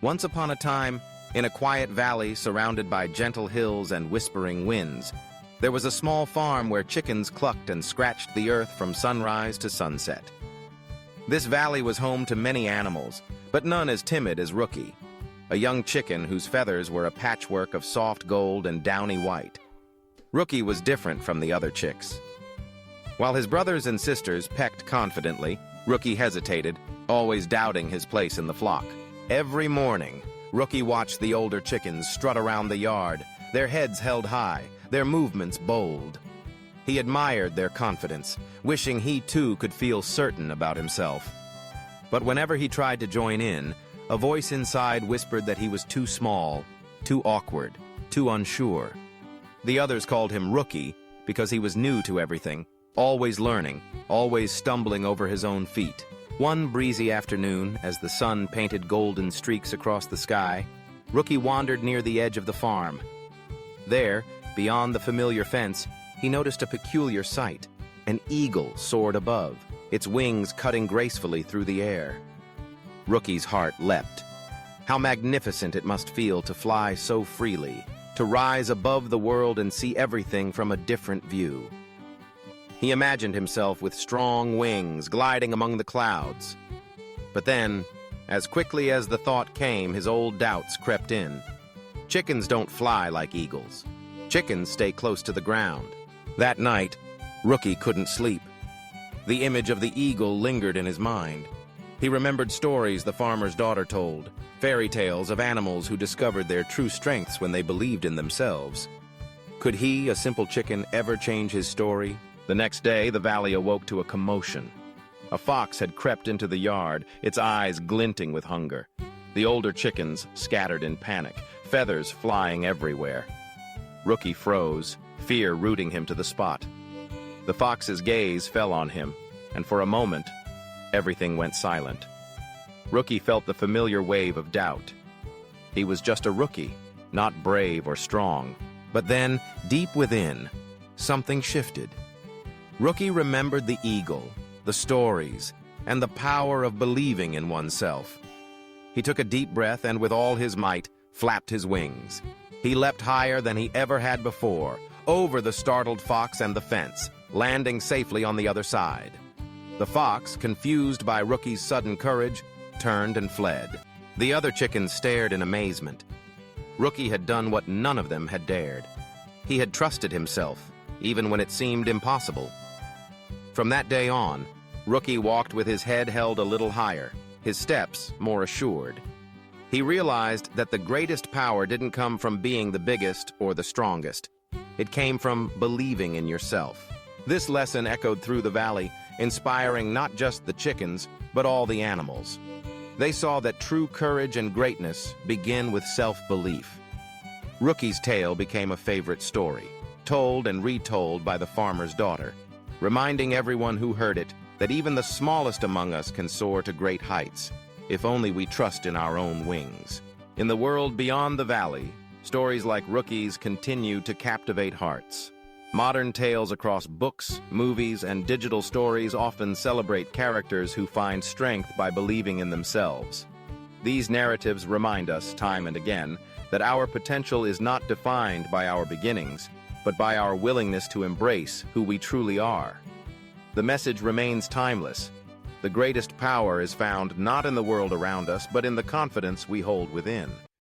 Once upon a time, in a quiet valley surrounded by gentle hills and whispering winds, there was a small farm where chickens clucked and scratched the earth from sunrise to sunset. This valley was home to many animals, but none as timid as Rookie, a young chicken whose feathers were a patchwork of soft gold and downy white. Rookie was different from the other chicks. While his brothers and sisters pecked confidently, Rookie hesitated, always doubting his place in the flock. Every morning, Rookie watched the older chickens strut around the yard, their heads held high, their movements bold. He admired their confidence, wishing he too could feel certain about himself. But whenever he tried to join in, a voice inside whispered that he was too small, too awkward, too unsure. The others called him Rookie because he was new to everything, always learning, always stumbling over his own feet. One breezy afternoon, as the sun painted golden streaks across the sky, Rookie wandered near the edge of the farm. There, beyond the familiar fence, he noticed a peculiar sight. An eagle soared above, its wings cutting gracefully through the air. Rookie's heart leapt. How magnificent it must feel to fly so freely, to rise above the world and see everything from a different view. He imagined himself with strong wings gliding among the clouds. But then, as quickly as the thought came, his old doubts crept in. Chickens don't fly like eagles. Chickens stay close to the ground. That night, Rookie couldn't sleep. The image of the eagle lingered in his mind. He remembered stories the farmer's daughter told, fairy tales of animals who discovered their true strengths when they believed in themselves. Could he, a simple chicken, ever change his story? The next day, the valley awoke to a commotion. A fox had crept into the yard, its eyes glinting with hunger. The older chickens scattered in panic, feathers flying everywhere. Rookie froze, fear rooting him to the spot. The fox's gaze fell on him, and for a moment, everything went silent. Rookie felt the familiar wave of doubt. He was just a rookie, not brave or strong. But then, deep within, something shifted. Rookie remembered the eagle, the stories, and the power of believing in oneself. He took a deep breath and with all his might, flapped his wings. He leapt higher than he ever had before, over the startled fox and the fence, landing safely on the other side. The fox, confused by Rookie's sudden courage, turned and fled. The other chickens stared in amazement. Rookie had done what none of them had dared. He had trusted himself, even when it seemed impossible. From that day on, Rookie walked with his head held a little higher, his steps more assured. He realized that the greatest power didn't come from being the biggest or the strongest. It came from believing in yourself. This lesson echoed through the valley, inspiring not just the chickens, but all the animals. They saw that true courage and greatness begin with self-belief. Rookie's tale became a favorite story, told and retold by the farmer's daughter, reminding everyone who heard it that even the smallest among us can soar to great heights, if only we trust in our own wings. In the world beyond the valley, stories like Rookie's continue to captivate hearts. Modern tales across books, movies, and digital stories often celebrate characters who find strength by believing in themselves. These narratives remind us, time and again, that our potential is not defined by our beginnings, but by our willingness to embrace who we truly are. The message remains timeless. The greatest power is found not in the world around us, but in the confidence we hold within.